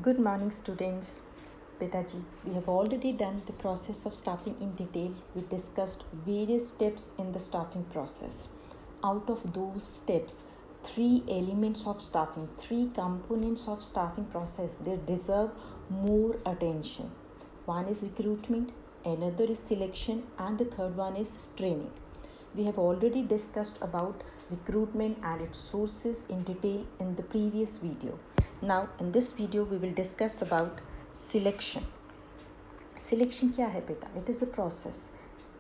Good morning, students. Betaji, we have already done the process of staffing in detail. We discussed various steps in the staffing process. Out of those steps, three elements of staffing, three components of staffing process, they deserve more attention. One is recruitment, another is selection, and the third one is training. We have already discussed about recruitment and its sources in detail in the previous video. Now in this video we will discuss about selection. Selection क्या है बेटा? It is a process.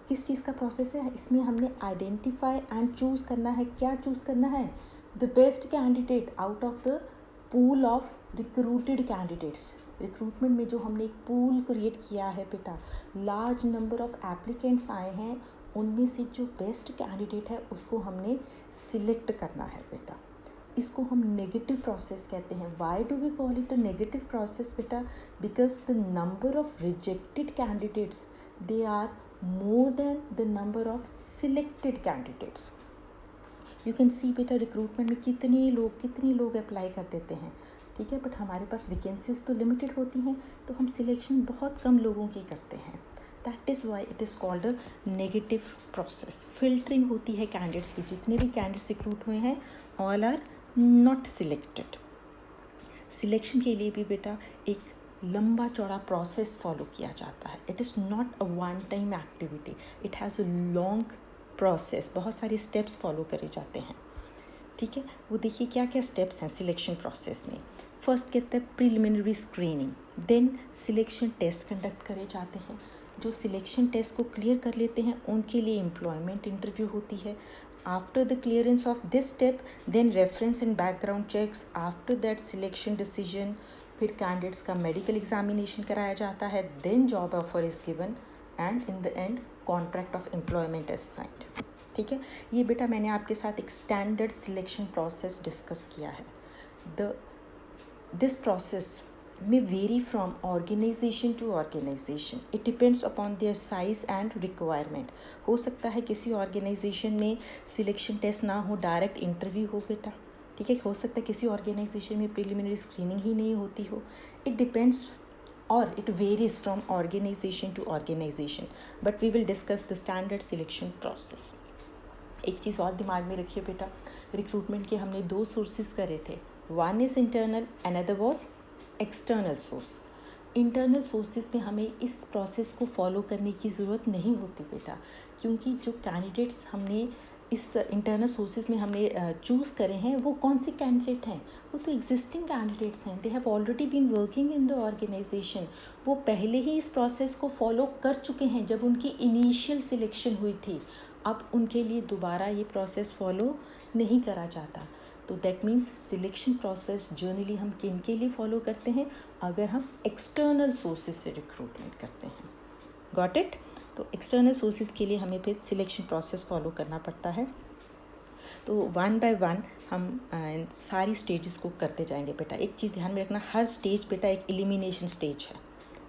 किस चीज़ का process है? इसमें हमने identify and choose करना है. क्या चूज़ करना है? The best candidate out of the pool of recruited candidates. Recruitment में जो हमने एक पूल क्रिएट किया है बेटा, लार्ज नंबर ऑफ एप्लीकेंट्स आए हैं, उनमें से जो बेस्ट कैंडिडेट है उसको हमने सिलेक्ट करना है बेटा. इसको हम नेगेटिव प्रोसेस कहते हैं. Why do we call it a negative process बेटा? Because the number of rejected candidates they are more than the number of selected candidates. You can see बेटा रिक्रूटमेंट में कितने लोग अप्लाई कर देते हैं, ठीक है, बट हमारे पास वैकेंसीज तो लिमिटेड होती हैं, तो हम सिलेक्शन बहुत कम लोगों की करते हैं. That is why it is called a negative process. Filtering होती है कैंडिडेट्स की. जितने भी कैंडिडेट्स रिक्रूट हुए हैं all are not selected. Selection के लिए भी बेटा एक लंबा चौड़ा प्रोसेस फॉलो किया जाता है. It is not a one time activity. It has a long process. बहुत सारे स्टेप्स फॉलो करे जाते हैं, ठीक है. वो देखिए क्या क्या स्टेप्स हैं सिलेक्शन प्रोसेस में. फर्स्ट कहते हैं preliminary screening. Then selection test conduct करे जाते हैं. जो सिलेक्शन टेस्ट को क्लियर कर लेते हैं उनके लिए एम्प्लॉयमेंट इंटरव्यू होती है. After the clearance of this step then reference and background checks. After that selection decision. फिर कैंडिडेट्स का मेडिकल एग्जामिनेशन कराया जाता है. Then job offer is given and in the end contract of employment is signed, ठीक है. ये बेटा मैंने आपके साथ एक स्टैंडर्ड सिलेक्शन प्रोसेस डिस्कस किया है. This process may vary from organization to organization. It depends upon their size and requirement. हो सकता है किसी ऑर्गेनाइजेशन में सिलेक्शन टेस्ट ना हो, डायरेक्ट इंटरव्यू हो बेटा, ठीक है. हो सकता है किसी ऑर्गेनाइजेशन में प्रिलिमिनरी स्क्रीनिंग ही नहीं होती हो. इट डिपेंड्स और it varies from organisation to organisation, but we will discuss the standard selection process. एक चीज़ और दिमाग में रखिए बेटा, रिक्रूटमेंट के हमने दो सोर्सेज करे थे. One is internal, another was external source. Internal sources में हमें इस प्रोसेस को फॉलो करने की ज़रूरत नहीं होती बेटा, क्योंकि जो कैंडिडेट्स हमने इस इंटरनल सोर्सेज में हमने चूज़ करे हैं वो कौन से कैंडिडेट हैं? वो तो एग्जिस्टिंग कैंडिडेट्स हैं. They have already been working in the organisation. वो पहले ही इस प्रोसेस को फॉलो कर चुके हैं जब उनकी इनिशियल सिलेक्शन हुई थी. अब उनके लिए दोबारा ये प्रोसेस फॉलो नहीं करा जाता. तो that means selection process generally हम किन के लिए फॉलो करते हैं? अगर हम एक्सटर्नल सोर्सेज से रिक्रूटमेंट करते हैं. Got it? तो एक्सटर्नल सोर्सेज के लिए हमें फिर सिलेक्शन प्रोसेस फॉलो करना पड़ता है. तो वन बाय वन हम सारी स्टेजेस को करते जाएंगे बेटा. एक चीज़ ध्यान में रखना, हर स्टेज बेटा एक एलिमिनेशन स्टेज है.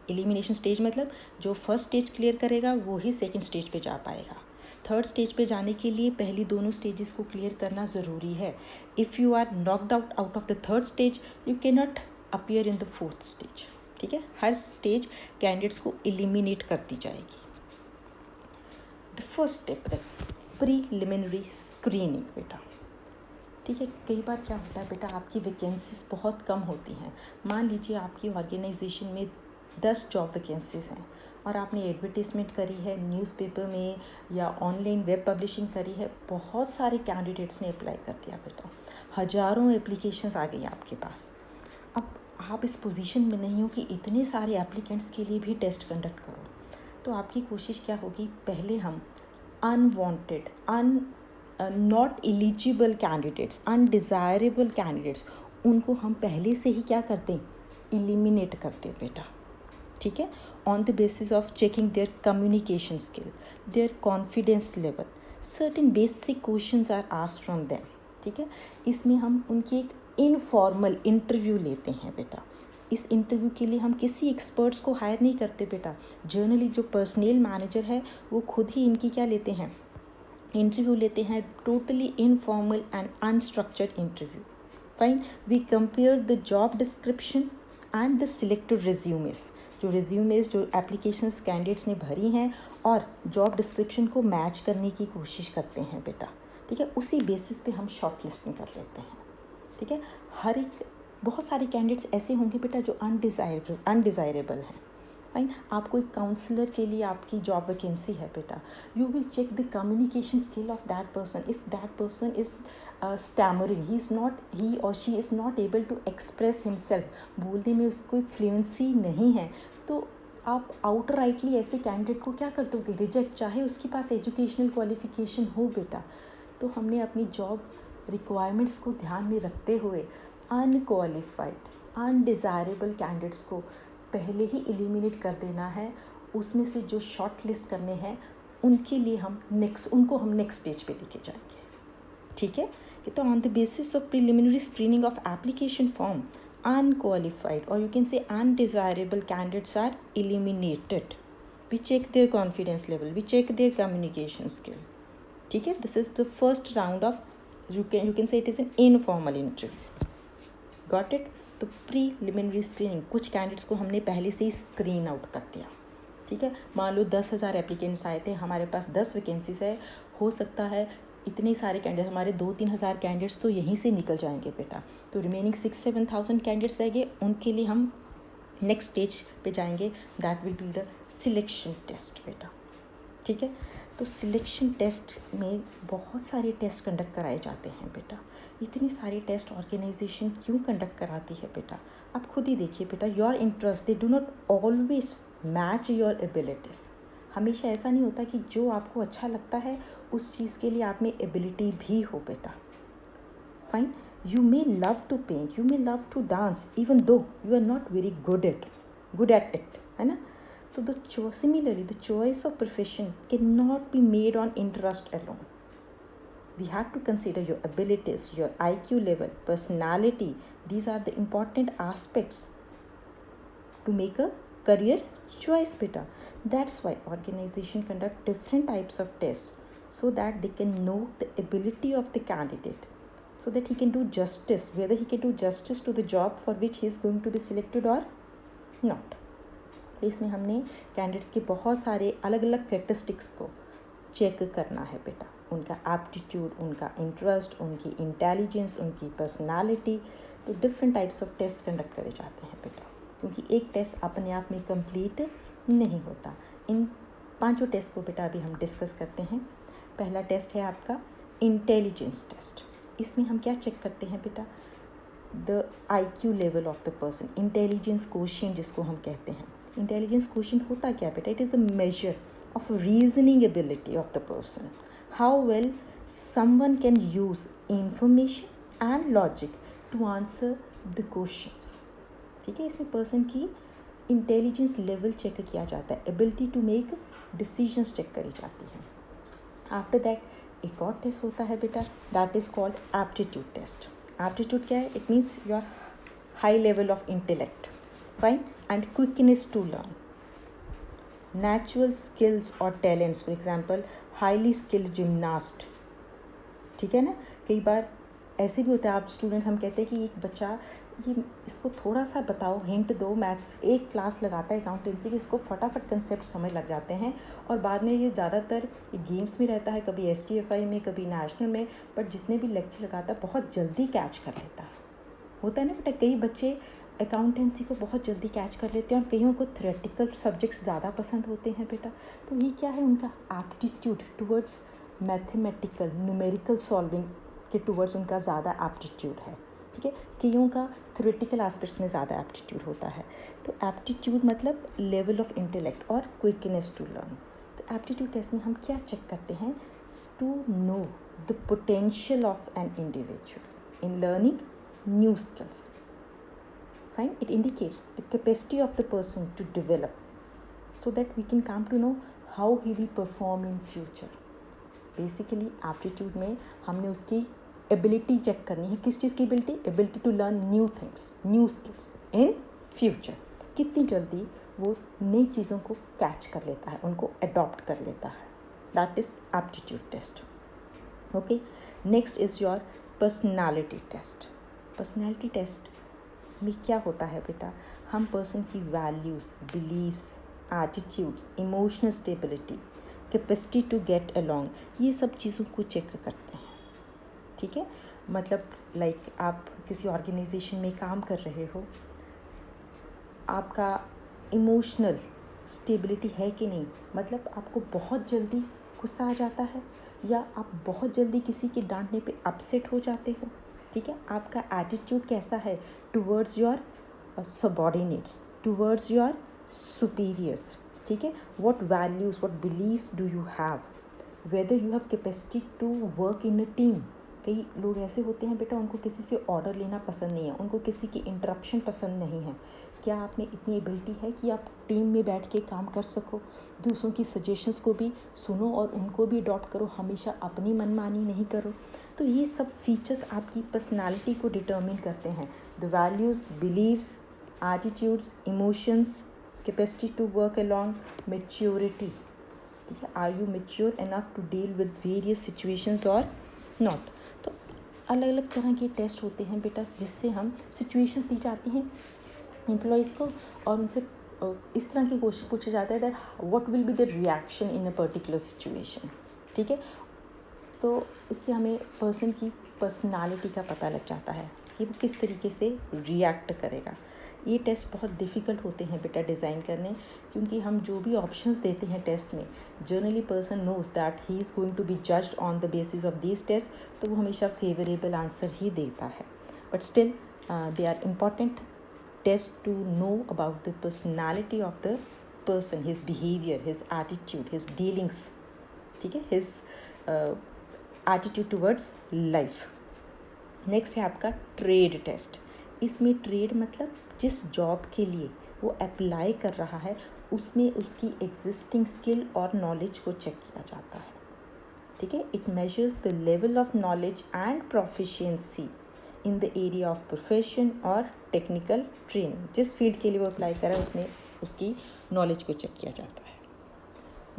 एलिमिनेशन स्टेज मतलब जो फर्स्ट स्टेज क्लियर करेगा वो ही सेकेंड स्टेज पे जा पाएगा. थर्ड स्टेज पे जाने के लिए पहली दोनों स्टेजेस को क्लियर करना ज़रूरी है. If you are knocked out of the third stage you can not appear in the fourth stage, ठीक है. हर स्टेज कैंडिडेट्स को एलिमिनेट करती जाएगी. The first step is preliminary screening बेटा, ठीक है. कई बार क्या होता है बेटा, आपकी वैकेंसीज बहुत कम होती हैं. मान लीजिए आपकी ऑर्गेनाइजेशन में 10 जॉब वैकेंसीज हैं और आपने एडवर्टीज़मेंट करी है न्यूज़पेपर में या ऑनलाइन वेब पब्लिशिंग करी है. बहुत सारे कैंडिडेट्स ने अप्लाई कर दिया बेटा, हज़ारों एप्लीकेशंस आ गई आपके पास. अब आप इस पोजीशन में नहीं हो कि इतने सारे एप्लीकेंट्स के लिए भी टेस्ट कंडक्ट करो. तो आपकी कोशिश क्या होगी, पहले हम unwanted, not eligible candidates, undesirable candidates, उनको हम पहले से ही क्या करते हैं, एलिमिनेट करते हैं बेटा, ठीक है. On the basis of checking their communication skill, their confidence level, certain basic questions are asked from them, ठीक है. इसमें हम उनकी एक इनफॉर्मल इंटरव्यू लेते हैं बेटा. इस इंटरव्यू के लिए हम किसी एक्सपर्ट्स को हायर नहीं करते बेटा. जर्नली जो पर्सनल मैनेजर है वो खुद ही इनकी क्या लेते हैं, इंटरव्यू लेते हैं. Totally informal and unstructured interview. Fine. We compare the job description and the selected resumes, जो रिज्यूमेस जो एप्लीकेशंस कैंडिडेट्स ने भरी हैं और जॉब डिस्क्रिप्शन को मैच करने की कोशिश करते हैं बेटा, ठीक है, उसी बेसिस पे हम शॉर्ट लिस्टिंग कर लेते हैं, ठीक है। हर एक बहुत सारे कैंडिडेट्स ऐसे होंगे बेटा जो अनडिज़ायरेबल हैं, फाइन। आपको एक काउंसलर के लिए आपकी जॉब वैकेंसी है बेटा, you will check the communication skill of that person. If that person is stammering, he or she is not able to express himself, बोलने में उसको फ्लुएंसी नहीं है, तो आप आउटराइटली ऐसे कैंडिडेट को क्या कर दोगे, रिजेक्ट, चाहे उसके पास एजुकेशनल क्वालिफिकेशन हो बेटा। तो हमने अपनी जॉब रिक्वायरमेंट्स को ध्यान में रखते हुए अनक्वालिफाइड अनडिज़ायरेबल कैंडिडेट्स को पहले ही एलिमिनेट कर देना है। उसमें से जो शॉर्ट लिस्ट करने हैं उनके लिए उनको हम नेक्स्ट स्टेज पे लेके जाएंगे, ठीक है। तो on the basis of preliminary screening of application form, unqualified or you can say undesirable candidates are eliminated. We check their confidence level, we check their communication skill, ठीक है। This is the first round of you can say it is an informal interview, got it। तो preliminary screening, कुछ candidates को हमने पहले से ही screen out कर दिया, ठीक है। मान लो 10,000 एप्लीकेंट्स आए थे, हमारे पास 10 वैकेंसीज है, हो सकता है इतने सारे कैंडिडेट हमारे 2-3 हज़ार कैंडिडेट्स तो यहीं से निकल जाएंगे बेटा। तो रिमेनिंग 6-7,000 कैंडिडेट्स रहेंगे, उनके लिए हम नेक्स्ट स्टेज पे जाएंगे, that will be the selection test बेटा, ठीक है। तो सिलेक्शन टेस्ट में बहुत सारे टेस्ट कंडक्ट कराए जाते हैं बेटा। इतने सारे टेस्ट ऑर्गेनाइजेशन क्यों कंडक्ट कराती है बेटा, आप खुद ही देखिए बेटा। Your interest they do not always match your abilities. हमेशा ऐसा नहीं होता कि जो आपको अच्छा लगता है उस चीज़ के लिए आप में एबिलिटी भी हो बेटा, fine. You may love to paint, you may love to dance, even though you are not very good at it, है ना। So similarly, the choice of profession cannot be made on interest alone. We have to consider your abilities, your IQ level, personality. These are the important aspects to make a career choice beta. That's why organization conduct different types of tests so that they can know the ability of the candidate, so that he can do justice, whether he can do justice to the job for which he is going to be selected or not. इसमें हमने candidates के बहुत सारे अलग अलग characteristics को check करना है बेटा, उनका एप्टीट्यूड, उनका इंटरेस्ट, उनकी इंटेलिजेंस, उनकी पर्सनालिटी। तो different types of test conduct करे जाते हैं बेटा, क्योंकि एक टेस्ट अपने आप में कंप्लीट नहीं होता। इन 5 टेस्ट को बेटा अभी हम डिस्कस करते हैं। पहला टेस्ट है आपका इंटेलिजेंस टेस्ट। इसमें हम क्या चेक करते हैं बेटा, the IQ level of the person, intelligence quotient जिसको हम कहते हैं। इंटेलिजेंस क्वोशिएंट होता क्या बेटा, it is a measure of reasoning ability of the person, how well someone can use information and logic to answer the questions, ठीक है। इसमें पर्सन की इंटेलिजेंस लेवल चेक किया जाता है, ability to make decisions check करी जाती है। आफ्टर दैट एक और टेस्ट होता है बेटा, that is called aptitude test. Aptitude क्या है, it means your high level of intellect, fine, and quickness to learn, natural skills or talents, for example highly skilled gymnast, ठीक है ना। कई बार ऐसे भी होता है, आप स्टूडेंट्स हम कहते हैं कि एक बच्चा ये इसको थोड़ा सा बताओ, हिंट दो, मैथ्स एक क्लास लगाता है अकाउंटेंसी की, इसको फटाफट कंसेप्ट समझ लग जाते हैं और बाद में ये ज़्यादातर गेम्स में रहता है, कभी STFI में, कभी नेशनल में, बट जितने भी लेक्चर लगाता है बहुत जल्दी कैच कर लेता है। होता है ना बेटा, कई बच्चे अकाउंटेंसी को बहुत जल्दी कैच कर लेते हैं और कईयों को थ्योरेटिकल सब्जेक्ट्स ज़्यादा पसंद होते हैं बेटा। तो ये क्या है, उनका aptitude towards mathematical numerical solving के टूवर्ड्स उनका ज़्यादा एप्टीट्यूड है, ठीक है। कईयों का थ्योरेटिकल एस्पेक्ट्स में ज़्यादा एप्टीट्यूड होता है। तो एप्टीट्यूड मतलब लेवल ऑफ इंटेलेक्ट और क्विकनेस टू लर्न। तो एप्टीट्यूड टेस्ट में हम क्या चेक करते हैं, to know the potential of an individual in learning new skills, fine. It indicates the capacity of the person to develop so that we can come to know how he will perform in future. Basically aptitude में हमने उसकी ability check करनी है। किस चीज़ की ability? Ability to learn new things, new skills in future. कितनी जल्दी वो नई चीज़ों को कैच कर लेता है, उनको adopt कर लेता है। That is aptitude test. Okay. Next is your personality test. Personality test में क्या होता है बेटा, हम पर्सन की values, beliefs, attitudes, emotional stability, capacity to get along, ये सब चीज़ों को चेक करते हैं। ठीक है, मतलब लाइक आप किसी ऑर्गेनाइजेशन में काम कर रहे हो, आपका इमोशनल स्टेबिलिटी है कि नहीं, मतलब आपको बहुत जल्दी गुस्सा आ जाता है या आप बहुत जल्दी किसी के डांटने पे अपसेट हो जाते हो। ठीक है, आपका एटीट्यूड कैसा है towards your subordinates, towards your superiors. ठीक है, what values, what beliefs do you have, whether you have capacity to work in a team. कई लोग ऐसे होते हैं बेटा, उनको किसी से ऑर्डर लेना पसंद नहीं है, उनको किसी की इंटरप्शन पसंद नहीं है। क्या आप में इतनी एबिलिटी है कि आप टीम में बैठ के काम कर सको, दूसरों की सजेशंस को भी सुनो और उनको भी अडॉप्ट करो, हमेशा अपनी मनमानी नहीं करो। तो ये सब फीचर्स आपकी पर्सनालिटी को डिटर्मिन करते हैं। The values, beliefs, attitudes, emotions, capacity to work along, maturity. ठीक है, are you mature enough to deal with various situations or not. तो अलग अलग तरह के टेस्ट होते हैं बेटा, जिससे हम सिचुएशंस दी जाती हैं एम्प्लॉयज़ को और उनसे इस तरह की क्वेश्चन पूछा जाता है that what will be the reaction in a particular situation. ठीक है, तो इससे हमें पर्सन की पर्सनालिटी का पता लग जाता है कि वो किस तरीके से रिएक्ट करेगा। ये टेस्ट बहुत डिफ़िकल्ट होते हैं बेटा डिज़ाइन करने, क्योंकि हम जो भी ऑप्शंस देते हैं टेस्ट में, generally person knows that he is going to be judged on the basis of this test, तो वो हमेशा फेवरेबल आंसर ही देता है। But still they are important test to know about the personality of the person, his behaviour, his attitude, his dealings. ठीक है, his attitude towards life. Next है आपका ट्रेड टेस्ट। इसमें ट्रेड मतलब जिस जॉब के लिए वो अप्लाई कर रहा है उसमें उसकी एग्जिस्टिंग स्किल और नॉलेज को चेक किया जाता है। ठीक है, it measures the level of knowledge and proficiency in the area of profession और टेक्निकल ट्रेनिंग। जिस फील्ड के लिए वो अप्लाई करा है उसमें उसकी नॉलेज को चेक किया जाता है।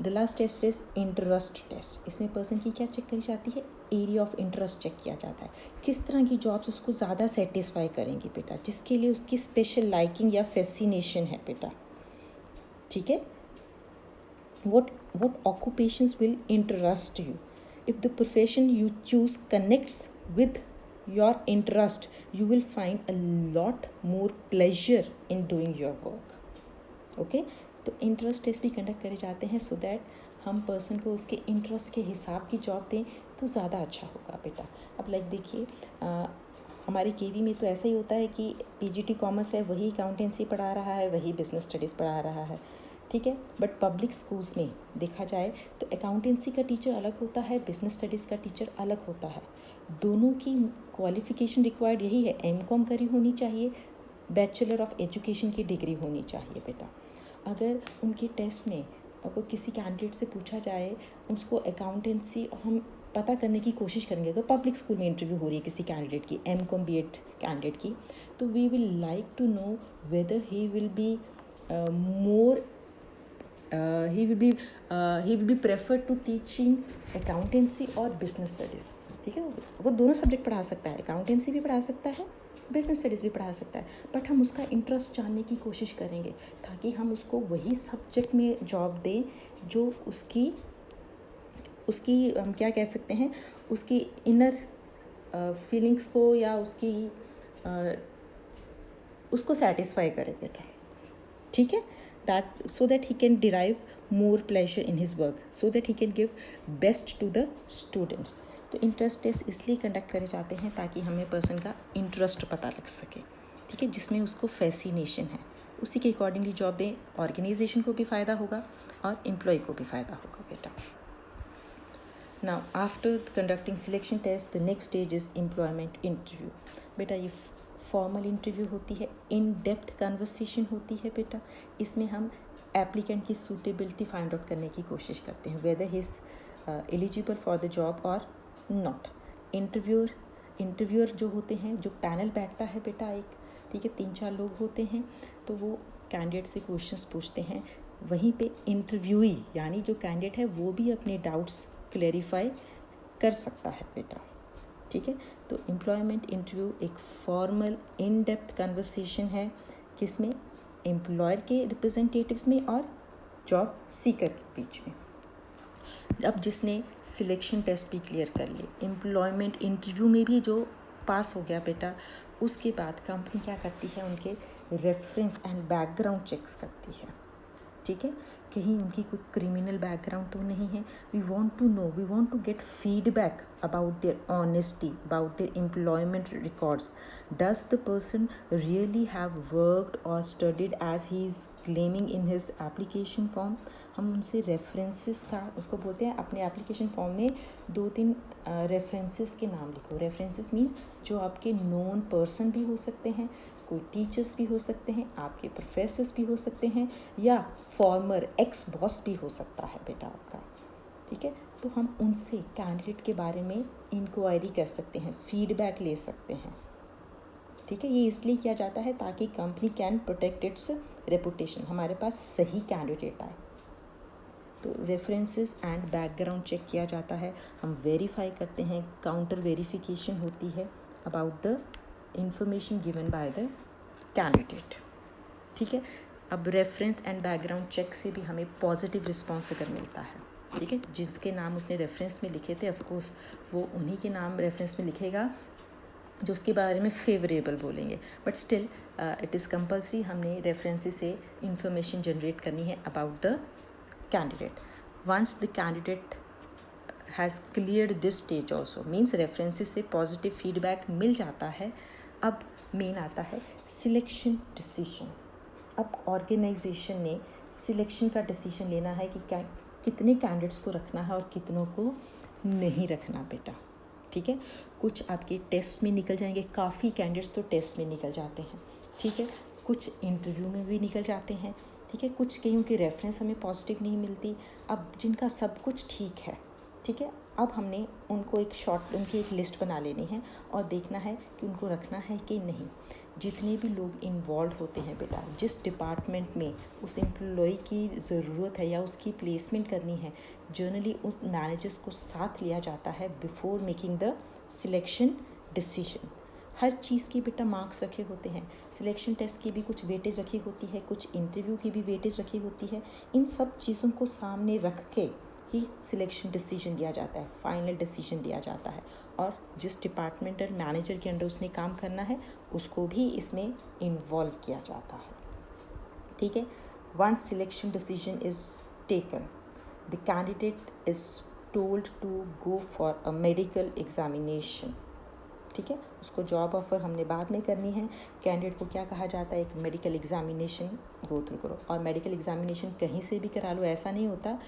The last test is interest test. इसमें पर्सन की क्या चेक करी जाती है, एरिया ऑफ इंटरेस्ट चेक किया जाता है, किस तरह की जॉब्स उसको ज़्यादा सेटिस्फाई करेंगी बेटा, जिसके लिए उसकी स्पेशल लाइकिंग या फैसिनेशन है बेटा। ठीक है, what occupations will interest you, if the profession you choose connects with your interest, you will find a lot more pleasure in doing your work. Okay, तो इंटरेस्ट टेस्ट भी conduct करे जाते हैं सो दैट हम person को उसके interest के हिसाब की जॉब दें तो ज़्यादा अच्छा होगा बेटा। अब लाइक देखिए, हमारे केवी में तो ऐसा ही होता है कि पीजीटी कॉमर्स है, वही अकाउंटेंसी पढ़ा रहा है, वही बिजनेस स्टडीज़ पढ़ा रहा है। ठीक है, बट पब्लिक स्कूल्स में देखा जाए तो अकाउंटेंसी का टीचर अलग होता है, बिजनेस स्टडीज़ का टीचर अलग होता है। दोनों की क्वालिफ़िकेशन रिक्वायर्ड यही है, एमकॉम करी होनी चाहिए, बैचलर ऑफ एजुकेशन की डिग्री होनी चाहिए बेटा। अगर उनके टेस्ट में अगर किसी कैंडिडेट से पूछा जाए उसको अकाउंटेंसी, हम पता करने की कोशिश करेंगे, अगर पब्लिक स्कूल में इंटरव्यू हो रही है किसी कैंडिडेट की, एमकॉम बीएड कैंडिडेट की, तो we will like to know whether he will be prefer to teaching accountancy or business studies. ठीक है, वो दोनों सब्जेक्ट पढ़ा सकता है, अकाउंटेंसी भी पढ़ा सकता है, बिजनेस स्टडीज़ भी पढ़ा सकता है, बट हम उसका इंटरेस्ट जानने की कोशिश करेंगे ताकि हम उसको वही सब्जेक्ट में जॉब दें जो उसकी हम क्या कह सकते हैं, उसकी इनर फीलिंग्स को या उसको सेटिस्फाई करे बेटा। ठीक है, that so that he can derive more pleasure in his work, so that he can give best to the students. तो इंटरेस्ट टेस्ट इसलिए कंडक्ट करे जाते हैं ताकि हमें पर्सन का इंटरेस्ट पता लग सके। ठीक है, जिसमें उसको फैसिनेशन है, उसी के अकॉर्डिंगली जॉब दें, ऑर्गेनाइजेशन को भी फ़ायदा होगा और एम्प्लॉय को भी फ़ायदा होगा बेटा। Now after conducting selection test the next stage is employment interview. बेटा ये फॉर्मल इंटरव्यू होती है, इन डेप्थ कन्वर्सेशन होती है बेटा। इसमें हम एप्लीकेंट की सूटेबिलिटी फाइंड आउट करने की कोशिश करते हैं, weather he is eligible for the job और नॉट। इंटरव्यूअर जो होते हैं, जो पैनल बैठता है बेटा एक, ठीक है, 3-4 लोग होते हैं, तो वो कैंडिडेट से क्वेश्चंस पूछते हैं। वहीं पे इंटरव्यूई यानी जो कैंडिडेट है वो भी अपने डाउट्स क्लेरिफाई कर सकता है बेटा। ठीक है। तो एम्प्लॉयमेंट इंटरव्यू एक फॉर्मल इन डेप्थ कन्वर्सेशन है, किसमें, एम्प्लॉयर के रिप्रेजेंटेटिव्स में और जॉब सीकर के बीच में। अब जिसने सिलेक्शन टेस्ट भी क्लियर कर लिए, एम्प्लॉयमेंट इंटरव्यू में भी जो पास हो गया बेटा, उसके बाद कंपनी क्या करती है, उनके रेफरेंस एंड बैकग्राउंड चेक्स करती है, ठीक है। कहीं उनकी कोई क्रिमिनल बैकग्राउंड तो नहीं है। We want to know, we want to get feedback about their honesty, about their employment records. Does the person really have worked or studied as he is claiming in his application form. हम उनसे references का, उसको बोलते हैं अपने application form में 2-3 references के नाम लिखो। रेफरेंसेस मीन्स जो आपके नोन पर्सन भी हो सकते हैं, कोई टीचर्स भी हो सकते हैं, आपके प्रोफेसर्स भी हो सकते हैं, या फॉर्मर एक्स बॉस भी हो सकता है बेटा आपका, ठीक है। तो हम उनसे कैंडिडेट के बारे में इंक्वायरी कर सकते हैं, फीडबैक ले सकते हैं, ठीक है। ये इसलिए किया जाता है ताकि company can protect it's reputation, हमारे पास सही कैंडिडेट आए। तो रेफरेंसेस एंड बैकग्राउंड चेक किया जाता है, हम वेरीफाई करते हैं, काउंटर वेरिफिकेशन होती है about the information given by the candidate, ठीक है। अब रेफरेंस एंड बैकग्राउंड चेक से भी हमें पॉजिटिव रिस्पॉन्स अगर मिलता है, ठीक है, जिसके नाम उसने रेफरेंस में लिखे थे, ऑफकोर्स वो उन्हीं के नाम रेफरेंस में लिखेगा जो उसके बारे में फेवरेबल बोलेंगे, but still it is compulsory हमने रेफरेंसेस से इंफॉर्मेशन जनरेट करनी है about the candidate. Once the candidate has cleared this stage also, means references से पॉजिटिव फीडबैक मिल जाता है। अब मेन आता है सिलेक्शन डिसीजन। अब ऑर्गेनाइजेशन ने सिलेक्शन का डिसीजन लेना है कि कितने कैंडिडेट्स को रखना है और कितनों को नहीं रखना बेटा, ठीक है। कुछ आपके टेस्ट में निकल जाएंगे, काफ़ी कैंडिडेट्स तो टेस्ट में निकल जाते हैं, ठीक है। कुछ इंटरव्यू में भी निकल जाते हैं, ठीक है। कुछ कईयों की रेफरेंस हमें पॉजिटिव नहीं मिलती। अब जिनका सब कुछ ठीक है, ठीक है, अब हमने उनको उनकी एक लिस्ट बना लेनी है और देखना है कि उनको रखना है कि नहीं। जितने भी लोग इन्वॉल्व होते हैं बेटा, जिस डिपार्टमेंट में उस एम्प्लॉय की ज़रूरत है या उसकी प्लेसमेंट करनी है, जनरली उन मैनेजर्स को साथ लिया जाता है before making the selection decision. हर चीज़ की बेटा मार्क्स रखे होते हैं, सिलेक्शन टेस्ट की भी कुछ वेटेज रखी होती है, कुछ इंटरव्यू की भी वेटेज रखी होती है। इन सब चीज़ों को सामने रख के ही सिलेक्शन डिसीजन लिया जाता है, फाइनल डिसीजन लिया जाता है। और जिस डिपार्टमेंट और मैनेजर के अंडर उसने काम करना है, उसको भी इसमें इन्वॉल्व किया जाता है, ठीक है। Once selection decision is taken, the candidate is told to go for a medical examination, ठीक है। उसको जॉब ऑफर हमने बाद में करनी है। कैंडिडेट को क्या कहा जाता है, एक मेडिकल एग्जामिनेशन गो थ्रू करो। और मेडिकल एग्जामिनेशन कहीं से भी करा लो, ऐसा नहीं होता।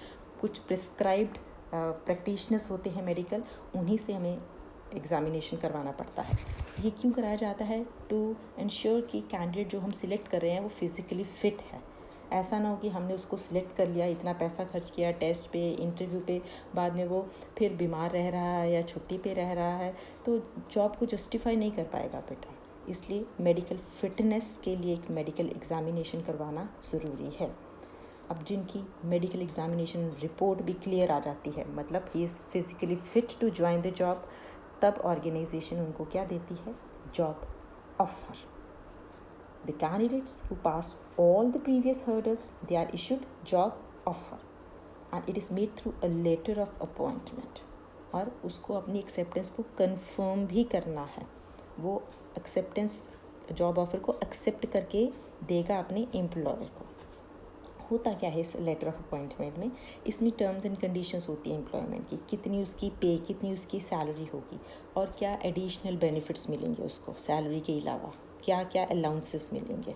कुछ प्रिस्क्राइब्ड प्रैक्टिशनर्स होते हैं मेडिकल, उन्हीं से हमें एग्जामिनेशन करवाना पड़ता है। ये क्यों कराया जाता है, टू इंश्योर कि कैंडिडेट जो हम सिलेक्ट कर रहे हैं वो फिज़िकली फ़िट है। ऐसा ना हो कि हमने उसको सिलेक्ट कर लिया, इतना पैसा खर्च किया टेस्ट पे, इंटरव्यू पे, बाद में वो फिर बीमार रह रहा है या छुट्टी पे रह रहा है, तो जॉब को जस्टिफाई नहीं कर पाएगा बेटा। इसलिए मेडिकल फ़िटनेस के लिए एक मेडिकल एग्जामिनेशन करवाना ज़रूरी है। अब जिनकी मेडिकल एग्जामिनेशन रिपोर्ट भी क्लियर आ जाती है, मतलब he is physically fit to join the job, तब ऑर्गेनाइजेशन उनको क्या देती है, job offer. The candidates who pass all the previous hurdles, they are issued job offer and it is made through a letter of appointment. और उसको अपनी acceptance को confirm भी करना है, वो एक्सेप्टेंस जॉब ऑफर को एक्सेप्ट करके देगा अपने एम्प्लॉयर को। होता क्या है इस लेटर ऑफ अपॉइंटमेंट में, इसमें टर्म्स एंड कंडीशंस होती है एम्प्लॉयमेंट की, कितनी उसकी पे, कितनी उसकी सैलरी होगी और क्या एडिशनल बेनिफिट्स मिलेंगे उसको सैलरी के अलावा, क्या क्या अलाउंसेस मिलेंगे।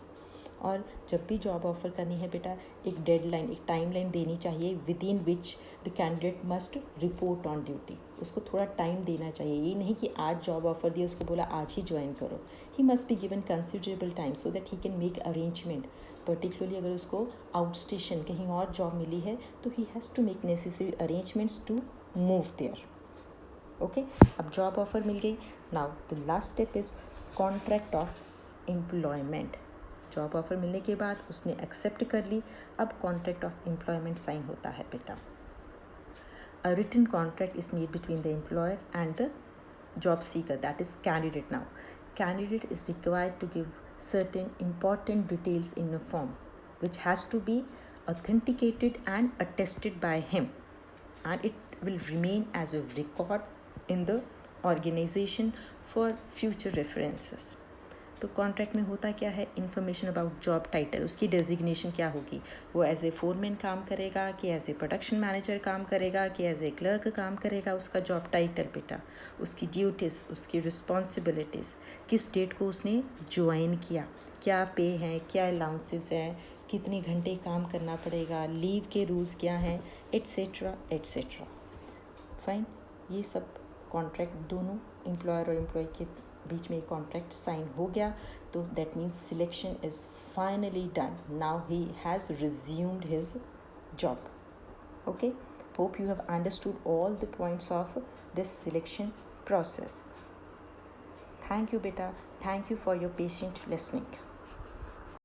और जब भी जॉब ऑफर करनी है बेटा, एक डेडलाइन, एक टाइमलाइन देनी चाहिए with in which the candidate must report on duty. उसको थोड़ा टाइम देना चाहिए, ये नहीं कि आज जॉब ऑफर दिया उसको बोला आज ही ज्वाइन करो। He must be given considerable time so that he can make arrangement. Particularly अगर उसको आउट स्टेशन कहीं और जॉब मिली है तो he has to make necessary arrangements to move there, okay. अब जॉब ऑफर मिल गई, now the last step is contract of employment. Job offer मिलने के बाद उसने एक्सेप्ट कर ली, अब कॉन्ट्रैक्ट ऑफ एम्प्लॉयमेंट साइन होता है बेटा। A written contract is made between the employer and the job seeker, that is candidate now. Candidate is required to give certain important details in a form which has to be authenticated and attested by him, and it will remain as a record in the organization for future references. तो contract में होता क्या है, information about job title, उसकी designation क्या होगी, वो as a foreman काम करेगा कि एज ए प्रोडक्शन मैनेजर काम करेगा कि एज ए क्लर्क काम करेगा, उसका जॉब टाइटल बेटा, उसकी ड्यूटीज़, उसकी रिस्पॉन्सिबिलिटीज़, किस डेट को उसने ज्वाइन किया, क्या पे हैं, क्या अलाउंसेस हैं, कितने घंटे काम करना पड़ेगा, लीव के रूल्स क्या हैं, एट्सेट्रा एट्सेट्रा। फाइन, ये सब कॉन्ट्रैक्ट दोनों एम्प्लॉयर और एम्प्लॉय के बीच में कॉन्ट्रैक्ट साइन हो गया, तो that means selection is finally done, now he has resumed his job. Okay, hope you have understood all the points of this selection process. Thank you beta, thank you for your patient listening.